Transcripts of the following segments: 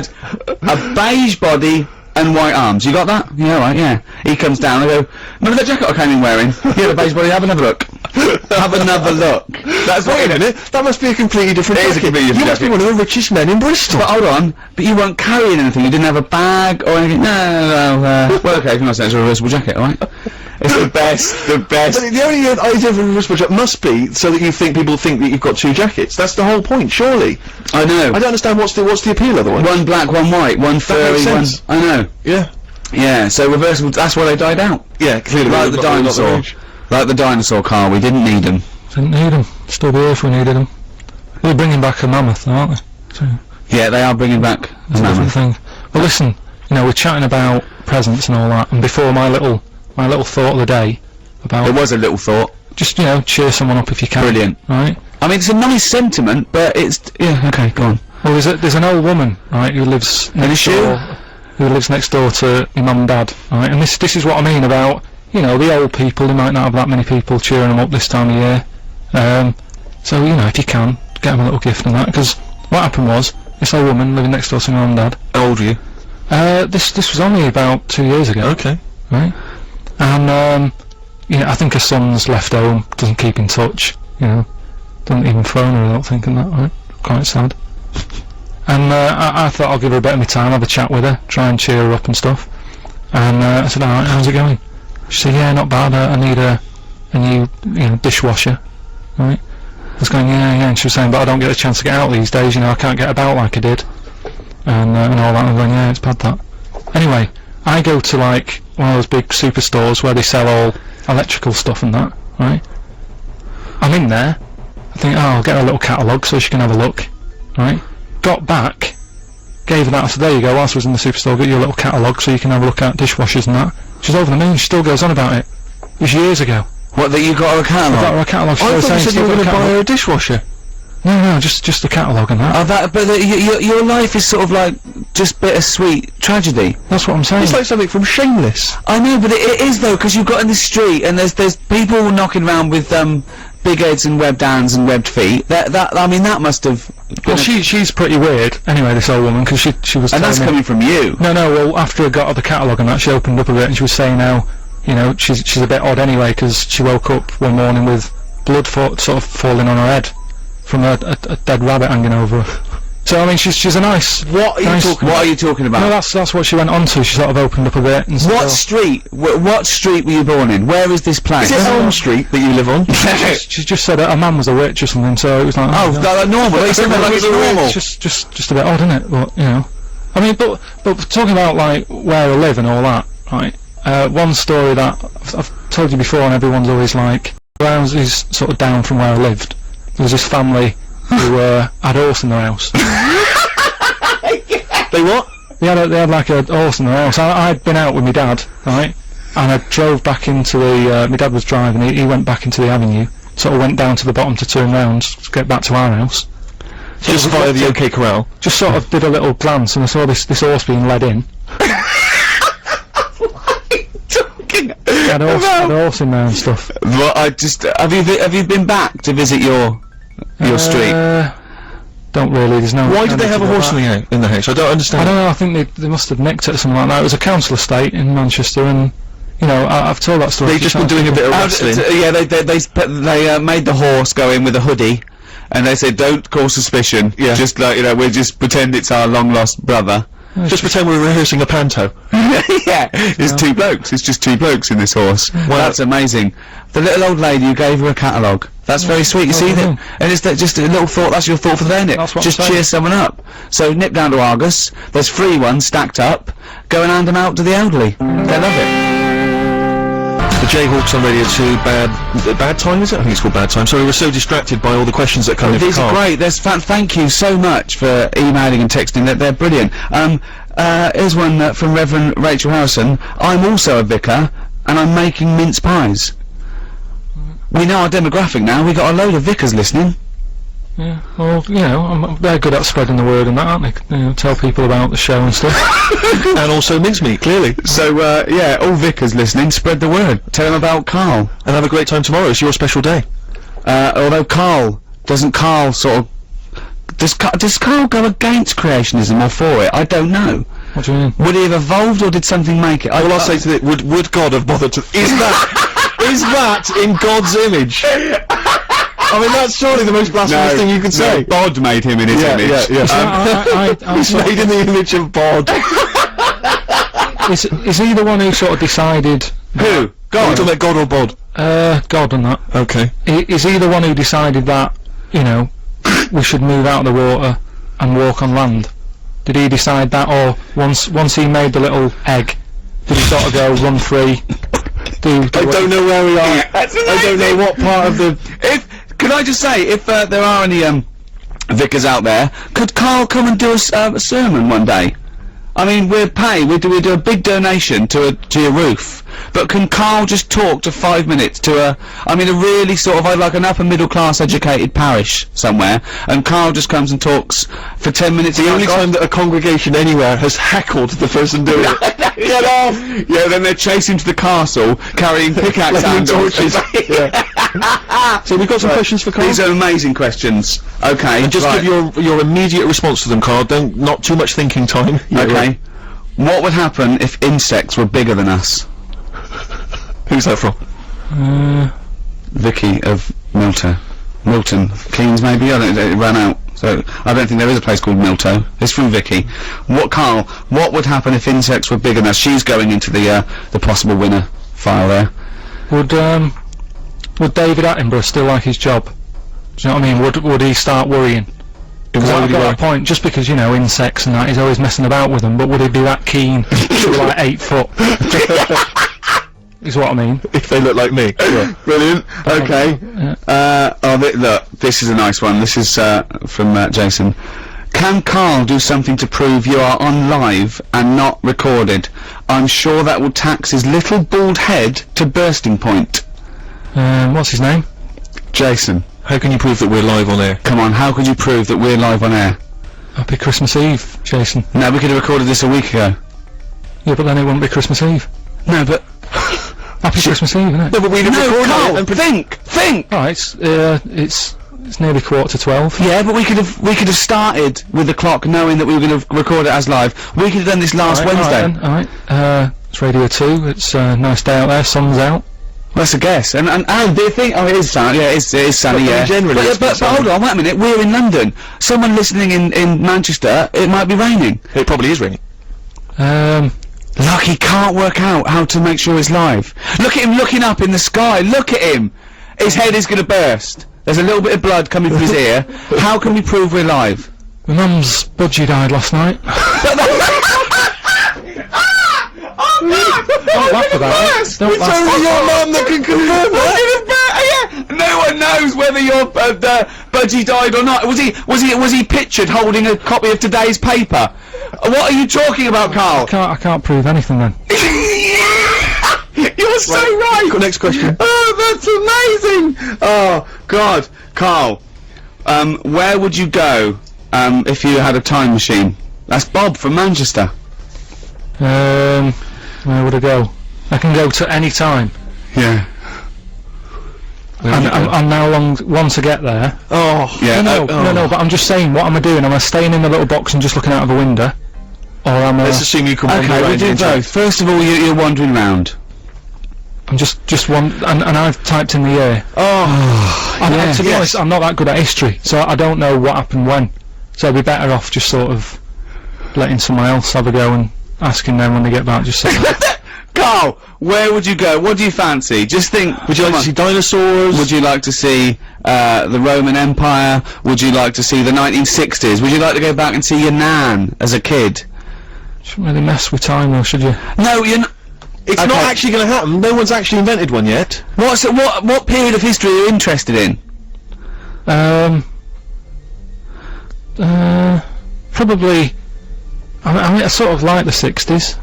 had a beige body and white arms. You got that? Yeah, right, yeah. He comes down, I go, remember that jacket I came in wearing? Yeah, the beige body, have another look. Have another look. That's what, Wait a minute, that must be a completely different It is a jacket. completely different You must be one of the richest men in Bristol. But hold on, but you weren't carrying anything, you didn't have a bag or anything. No, well, okay, if you're not saying it's a reversible jacket, alright? It's the best. But the only idea of a reversible jacket must be so that people think that you've got two jackets. That's the whole point, surely. I know. I don't understand what's the appeal otherwise. One black, one white, one furry, one... sense. I know. Yeah. Yeah, so reversible, that's why they died out. Yeah, clearly. Like the dinosaur. Like the dinosaur car, we didn't need them. Didn't need them. Still be here if we needed them. They're bringing back a mammoth, though, aren't they? So, Yeah, they are bringing back it's a different thing. Well, listen, you know, we're chatting about presents and all that, and before my little thought of the day about... It was a little thought. Just, you know, cheer someone up if you can. Brilliant. Right? I mean, it's a nice sentiment, but it's... Yeah, okay, go on. Well, there's an old woman, right, who lives next door... Who lives next door to your mum and dad, right? And this is what I mean about, you know, the old people. They might not have that many people cheering them up this time of year. So, you know, if you can, get them a little gift and that, because what happened was, this old woman living next door to my mum and dad... How old are you? This was only about 2 years ago. Okay. Right? And, you know, I think her son's left home, doesn't keep in touch, you know. Doesn't even phone her, I don't think, and that, right? Quite sad. And I thought I'll give her a bit of my time, have a chat with her, try and cheer her up and stuff. And I said, alright, how's it going? She said, yeah, not bad, I need a new, you know, dishwasher. Right? I was going, yeah, and she was saying, but I don't get a chance to get out these days, you know, I can't get about like I did. And all that, and I'm going, yeah, it's bad that. Anyway, I go to like one of those big superstores where they sell all electrical stuff and that, right? I'm in there, I think, oh, I'll get her a little catalogue so she can have a look, right? Got back, gave her that, I said, there you go, whilst I was in the superstore, get you a little catalogue so you can have a look at dishwashers and that. She's over the moon, she still goes on about it. It was years ago. What, that you got her a catalogue? I got her a catalogue. I thought you said you were going to buy her a dishwasher. No, just a catalogue and that. Oh, but your life is sort of like just bittersweet tragedy. That's what I'm saying. It's like something from Shameless. I know, but it is though, because you've got in the street and there's people knocking around with big heads and webbed hands and webbed feet. I mean, that must have. Well, she's pretty weird. Anyway, this old woman, because she was. And that's coming from you. No. Well, after I got her the catalogue and that, she opened up a bit and she was saying how, you know, she's a bit odd anyway, because she woke up one morning with blood sort of falling on her head from a dead rabbit hanging over her. So I mean, she's a nice. What are you talking about? No, that's what she went on to. She sort of opened up a bit. And what street? What street were you born in? Where is this place? Is it Elm Street that you live on? She just said her man was a witch or something, so it was like. Oh, like normal. It's like it's normal. It's just a bit odd, isn't it? But you know, I mean, but talking about like where I live and all that, right? One story that I've told you before, and everyone's always like, around is sort of down from where I lived. There was this family who had a horse in their house. They what? They had like a horse in their house. I'd been out with my dad, right? And I drove back into the. My dad was driving. He went back into the avenue. Sort of went down to the bottom to turn round to get back to our house. So just via the OK Corral. Just sort of did a little glance, and I saw this horse being led in. Had a horse in there and stuff. Well, have you been back to visit your street? Don't really. There's no. Why did they have a horse in the house? I don't understand. I don't know. I think they must have nicked it or something like that. It was a council estate in Manchester, and you know, I've told that story. They just been doing a bit of wrestling. Yeah, they made the horse go in with a hoodie, and they said, "Don't cause suspicion. Yeah. Just like, you know, we'll just pretend it's our long lost brother." Just pretend we're rehearsing a panto. Yeah, it's two blokes. It's just two blokes in this horse. Well, that's amazing. The little old lady who gave her a catalogue. That's very sweet. You see that? And it's just a little thought. That's your thought for the day, isn't it? That's what just I'm saying. Cheer someone up. So nip down to Argos. There's free ones stacked up. Go and hand them out to the elderly. They love it. The Jayhawks on Radio 2, bad time, is it? I think it's called Bad Time. Sorry, we're so distracted by all the questions that come in. These are great. Thank you so much for emailing and texting. They're brilliant. Here's one from Reverend Rachel Harrison. I'm also a vicar, and I'm making mince pies. We know our demographic now. We got a load of vicars listening. Yeah, well, you know, they're good at spreading the word and that, aren't they? You know, tell people about the show and stuff. And also mincemeat, clearly. So, yeah, all vicars listening, spread the word. Tell them about Carl. And have a great time tomorrow. It's your special day. Although Carl sort of Does Carl go against creationism or for it? I don't know. What do you mean? Would he have evolved, or did something make it? Well, I'll say to it, would God have bothered to... Is that in God's image? I mean, that's surely the most blasphemous thing you could say. God made him in his image. He's made in the image of God. Is he the one who sort of decided? Who? God? Talking about God or Bod? God and that. Okay. Is he the one who decided that, you know, we should move out of the water and walk on land? Did he decide that, or once he made the little egg, did he sort of go run free? I don't know where we are. I don't know what part of the... Could I just say, if there are any vicars out there, could Carl come and do a sermon one day? I mean, we do a big donation to your roof, but can Carl just talk to 5 minutes to a really sort of like an upper middle class educated parish somewhere, and Carl just comes and talks for 10 minutes. The only time that a congregation anywhere has heckled the person doing it. Get off! Yeah, then they're chasing to the castle carrying pickaxe handles. So we've got some questions for Carl. These are amazing questions. Okay, and just give your immediate response to them, Carl. Not too much thinking time. Okay. What would happen if insects were bigger than us? Who's that from? Vicky of Milton Keynes, maybe. I don't. It ran out, so I don't think there is a place called Milto. It's from Vicky. Carl? What would happen if insects were bigger than us? She's going into the possible winner file there. Would David Attenborough still like his job? Do you know what I mean? Would he start worrying? Because I've got that point, just because, you know, insects and that, he's always messing about with them, but would he be that keen to be like 8 foot? Is what I mean. If they look like me. Yeah. Brilliant. Okay. Yeah. Look, this is a nice one. This is from Jason. Can Carl do something to prove you are on live and not recorded? I'm sure that will tax his little bald head to bursting point. What's his name? Jason. How can you prove that we're live on air? Come on, how could you prove that we're live on air? Happy Christmas Eve, Jason. No, we could have recorded this a week ago. Yeah, but then it wouldn't be Christmas Eve. No, but... Happy Christmas Eve, isn't it? No, but we'd have recorded Carl, it and think! Alright, it's nearly 11:45. Yeah, but we could have started with the clock knowing that we were going to record it as live. We could have done this last Wednesday. Alright, it's Radio 2, it's a nice day out there, sun's out. That's a guess. And do you think? Oh, it is sunny. Yeah, it is sunny. But yeah. generally, but hold on, wait a minute. We're in London. Someone listening in Manchester, it might be raining. It probably is raining. Look, he can't work out how to make sure it's live. Look at him looking up in the sky. Look at him. His head is going to burst. There's a little bit of blood coming from his ear. How can we prove we're live? My mum's budgie died last night. Don't laugh about it. Don't laugh. It's only your mum that can confirm that. No one knows whether your budgie died or not. Was he pictured holding a copy of today's paper? What are you talking about, Carl? I can't prove anything then. You're so right. Next question. Oh, that's amazing. Oh God, Carl. Where would you go if you had a time machine? That's Bob from Manchester. Where would I go? I can go to any time. Yeah. And how long to get there? Oh, yeah. No, but I'm just saying, what am I doing? Am I staying in the little box and just looking out of a window? Or am I... Let's assume you can wander Okay, around. we do both. First of all, you're wandering round. I'm just one... And I've typed in the year. Oh, And to be honest, I'm not that good at history, so I don't know what happened when. So I'd be better off just sort of letting someone else have a go and asking them when they get back, just so... Carl, where would you go? What do you fancy? Just think. Would you like to see dinosaurs? Would you like to see the Roman Empire? Would you like to see the 1960s? Would you like to go back and see your nan as a kid? Shouldn't really mess with time though, should you? No, you're not. It's not actually going to happen. No one's actually invented one yet. What period of history are you interested in? Probably. I mean, I sort of like the 60s.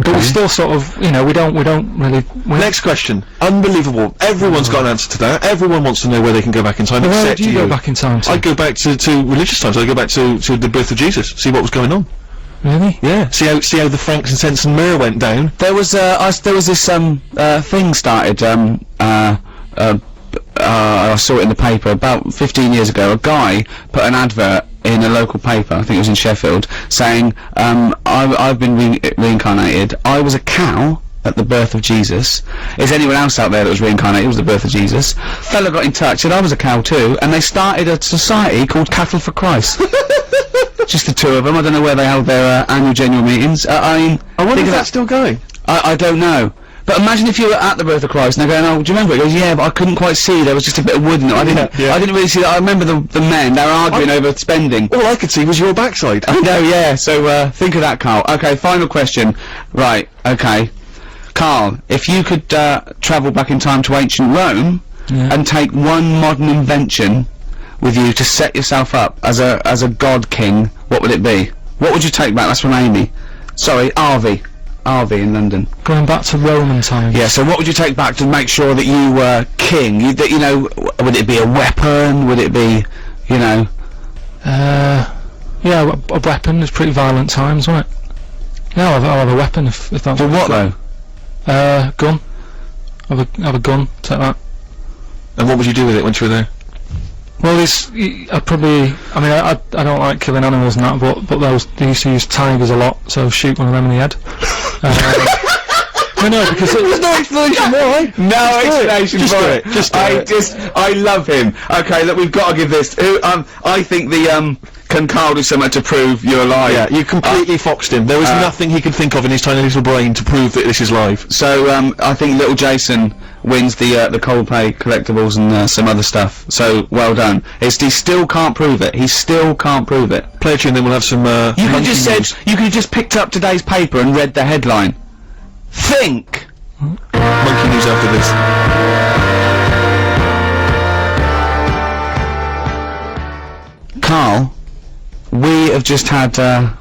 But we still sort of, you know, we don't really... Next question. Unbelievable. Everyone's got an answer to that. Everyone wants to know where they can go back in time. Where Except do you go back in time to? I'd go back to religious times. I'd go back to the birth of Jesus. See what was going on. Really? Yeah. See how the frankincense and myrrh went down. There was this thing started I saw it in the paper about 15 years ago. A guy put an advert in a local paper, I think it was in Sheffield, saying, I've been reincarnated. I was a cow at the birth of Jesus. Is anyone else out there that was reincarnated? It was the birth of Jesus. Fella got in touch, said I was a cow too, and they started a society called Cattle for Christ. Just the two of them. I don't know where they held their annual general meetings. I wonder if that's still going. I don't know. But imagine if you were at the birth of Christ and they're going, oh, do you remember? He goes, yeah, but I couldn't quite see. There was just a bit of wood in it. I didn't really see that. I remember the men, they were arguing over spending. All I could see was your backside. I know, yeah. So, think of that, Carl. Okay, final question. Right, okay. Carl, if you could, travel back in time to ancient Rome and take one modern invention with you to set yourself up as a god king, what would it be? What would you take back? That's from Amy. Sorry, Arvey in London. Going back to Roman times. Yeah, so what would you take back to make sure that you were king? You know, would it be a weapon? Would it be, you know... yeah, a weapon. It's pretty violent times, wasn't it? Yeah, I'll have a weapon if that's... For what, though? Gun. Have a gun, take that. And what would you do with it once you were there? Well, I'd probably... I mean, I don't like killing animals and that, but they used to use tigers a lot, so shoot one of them in the head. No, because there's no explanation why. No explanation for it. Just I love him. Okay, look, we've got to give this. I think can Carl do something to prove you're alive? Yeah, you completely foxed him. There was nothing he could think of in his tiny little brain to prove that this is live. So, I think little Jason wins the Coldplay collectibles and some other stuff. So, well done. He still can't prove it. He still can't prove it. Play a tune, then we'll have some. You could have just picked up today's paper and read the headline. Think. Monkey news after this. Carl, we have just had a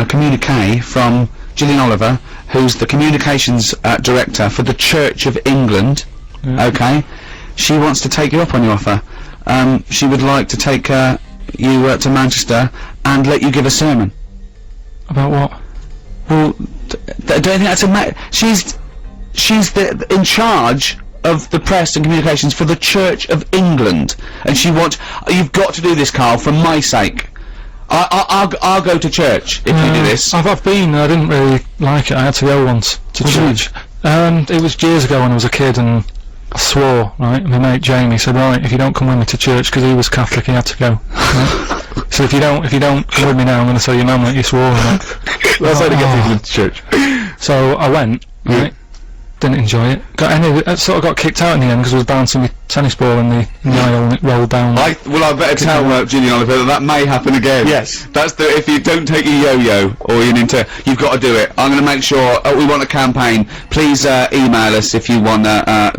communique from Gillian Oliver, who's the communications director for the Church of England. Okay, she wants to take you up on your offer. She would like to take you to Manchester and let you give a sermon. About what? Well, don't you think that's she's in charge of the press and communications for the Church of England, and you've got to do this, Carl, for my sake. I'll go to church if you do this. I've been. I didn't really like it. I had to go once to church. It was years ago when I was a kid, and I swore. Right, my mate Jamie said, "Right, if you don't come with me to church," because he was Catholic, he had to go. Right? So if you don't come with me now, I'm going to tell your mum that you swore. Right? That's how to get people into church. So I went. Right. Didn't enjoy it. Sort of got kicked out in the end because I was bouncing my tennis ball in the aisle and it rolled down. I better tell Gillian Oliver that may happen again. Yes. That's if you don't take a yo-yo or you're into, you've got to do it. I'm going to make sure. We want a campaign. Please email us if you want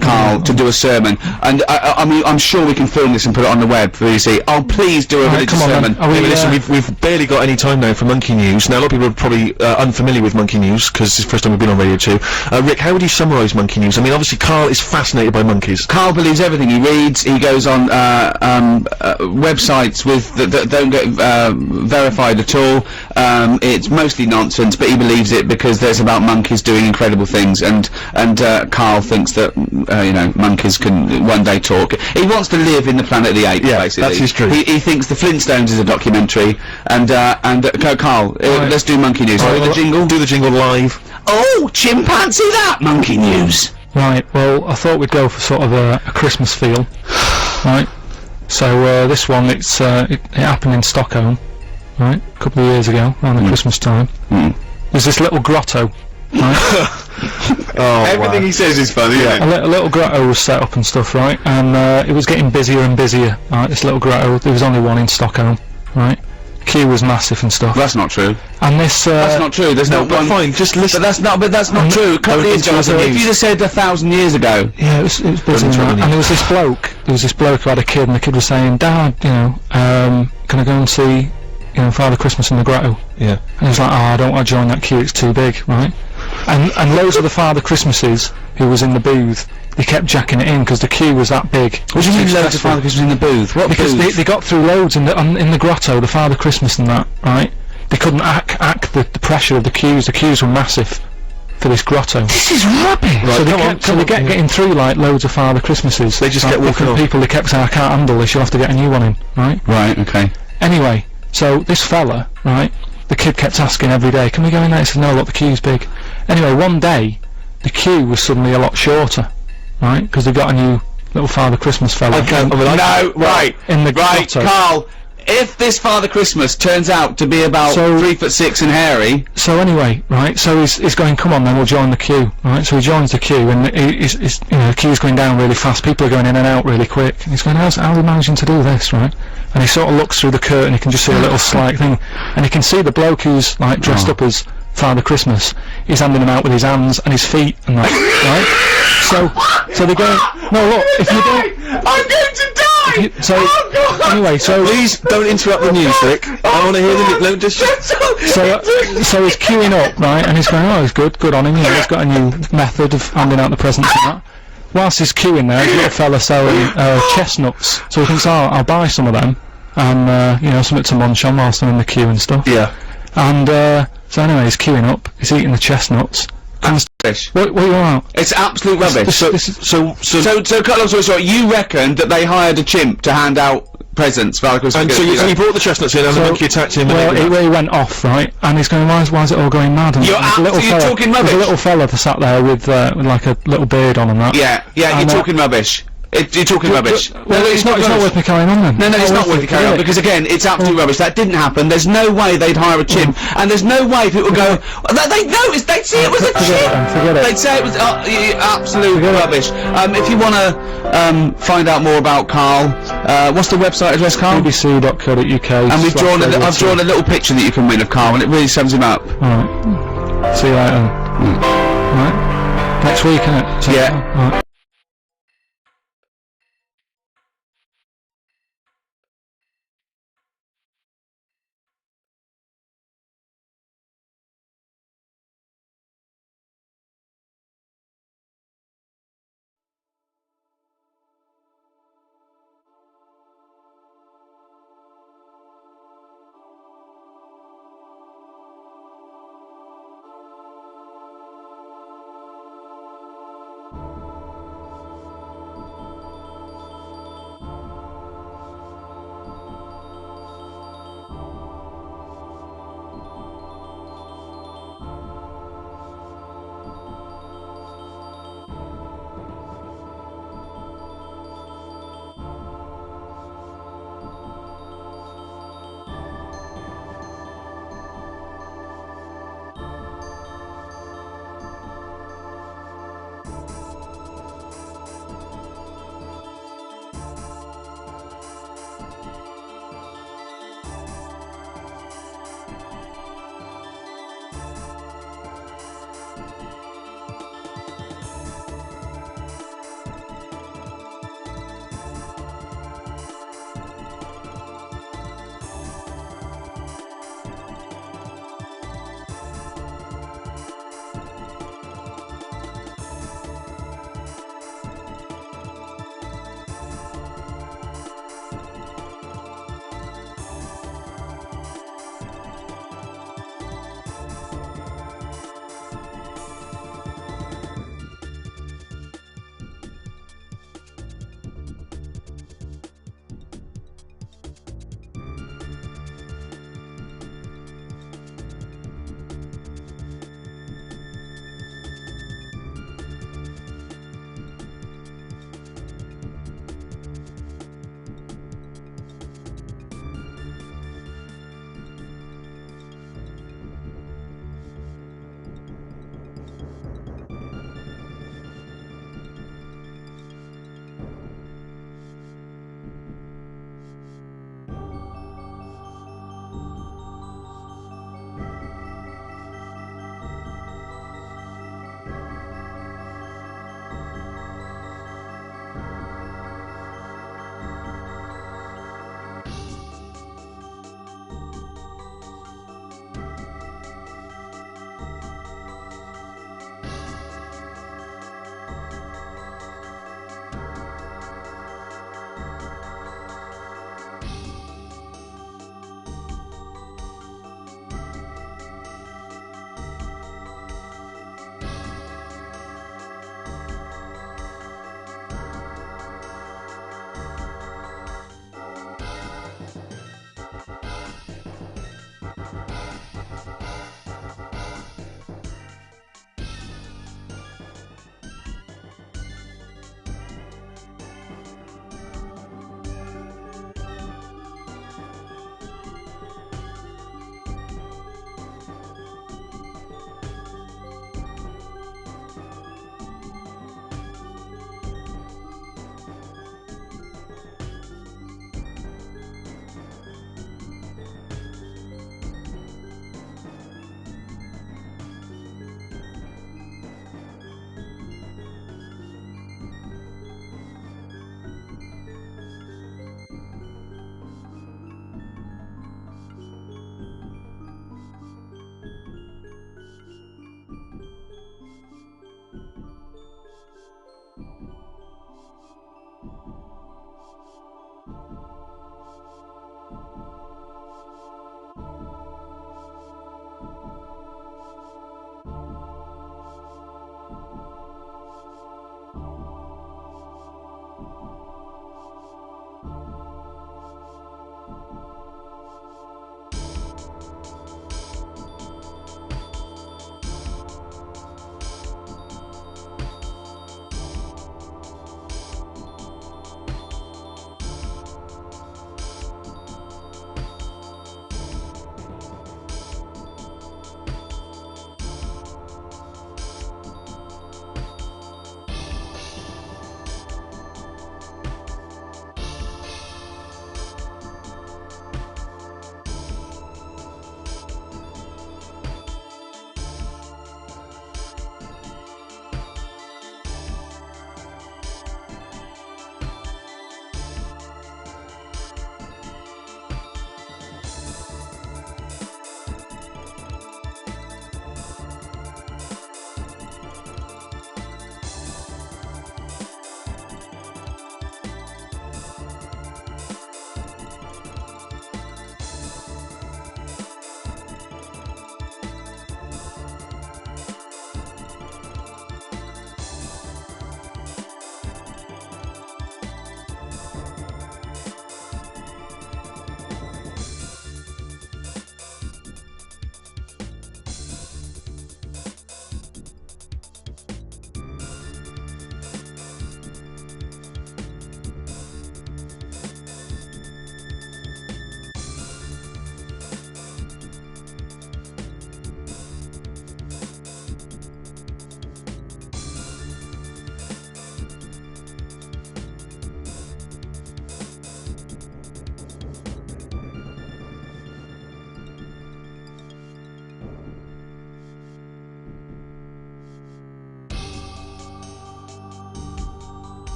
Carl to do a sermon. And I mean, I'm sure we can film this and put it on the web for you to see. Oh, please do a religious sermon. Listen, we've barely got any time now for Monkey News. Now a lot of people are probably unfamiliar with Monkey News because it's the first time we've been on Radio 2. Rick, how would you summarise Monkey News? I mean, obviously Carl is fascinated by monkeys. Carl believes everything he reads. He goes on websites that don't get verified at all. It's mostly nonsense, but he believes it because there's about monkeys doing incredible things, and Carl thinks that monkeys can one day talk. He wants to live in the Planet of the Apes. Yeah, basically. that's his truth. He thinks the Flintstones is a documentary, and Carl, let's do Monkey News. The jingle. Do the jingle live. Oh, chimpanzee that Monkey News. Right, well, I thought we'd go for sort of a Christmas feel, right? So, this one, it happened in Stockholm, right? A couple of years ago, around the Christmas time. There's this little grotto, right? Everything he says is funny, isn't it? A little grotto was set up and stuff, right? And, it was getting busier and busier, right? This little grotto, there was only one in Stockholm, right? Queue was massive and stuff. That's not true. And this, that's not true. There's not one. Fine, just listen. But that's not true. A couple of years ago, if you'd have said 1,000 years ago. Yeah, it was busy. And there was this bloke. Who had a kid, and the kid was saying, "Dad, can I go and see, Father Christmas in the grotto?" Yeah. And he was like, "Oh, I don't want to join that queue. It's too big, right?" And loads of the Father Christmases who was in the booth, they kept jacking it in because the queue was that big. What do you mean loads of Father Christmas in the booth? What because booth? They got through loads in the grotto, the Father Christmas and that, right? They couldn't act the pressure of the queues. The queues were massive, for this grotto. This is rubbish. So they kept getting through like loads of Father Christmases. They just like, kept walking different off. people they kept saying, I can't handle this, you'll have to get a new one in, right? Right, okay. Anyway, so this fella, right, the kid kept asking every day, can we go in there? He said, no, look, the queue's big. Anyway, one day, the queue was suddenly a lot shorter, right, because they got a new little Father Christmas fella. No, right. In the Right, grotto. Carl, if this Father Christmas turns out to be about So- 3'6" and hairy, So anyway, right, so he's going, come on then, we'll join the queue, right, so he joins the queue, and he's you know, the queue's going down really fast, people are going in and out really quick, and he's going, how are they managing to do this, right, and he sort of looks through the curtain, he can just see a little slight thing, and he can see the bloke who's, like, dressed up as Father Christmas, he's handing them out with his hands and his feet, and that, right, so they're going, no, look, if you don't, I'm going to die! so, Oh, God! anyway, so, Please don't interrupt the news, Rick. I want to hear the no, just. so he's queuing up, right, and he's going, oh, he's good on him, you know, he's got a new method of handing out the presents and that. Whilst he's queuing there, there's a little fella selling chestnuts, so he thinks, oh, I'll buy some of them, and, you know, something to munch on whilst I'm in the queue and stuff. Yeah. And, so anyway, he's queuing up, he's eating the chestnuts. Rubbish. What are you on? It's absolute rubbish. So So cut long story short, you reckoned that they hired a chimp to hand out presents for Father Christmas. and so you brought the chestnuts in, and the monkey attacked him. Well, and he went off, right, and he's going, why is it all going mad? And You're there's a little absolutely fella- talking There's rubbish. a little fella that sat there with like a little beard on and that. Yeah, you're And, talking rubbish. You're talking rubbish. Well, it's not worth me carrying on then. No, it's not worth it carrying on, Forget it. because again, it's absolute rubbish. That didn't happen. There's no way they'd hire a chimp, and there's no way people go, they'd notice, they'd see it was a chimp! Forget it. They'd say it was absolute rubbish. If you want to find out more about Carl, what's the website address, Carl? bbc.co.uk. And I've drawn a little picture that you can win of Carl, and it really sums him up. Alright. See you later then. Alright. Next week, innit? So, Yeah. alright.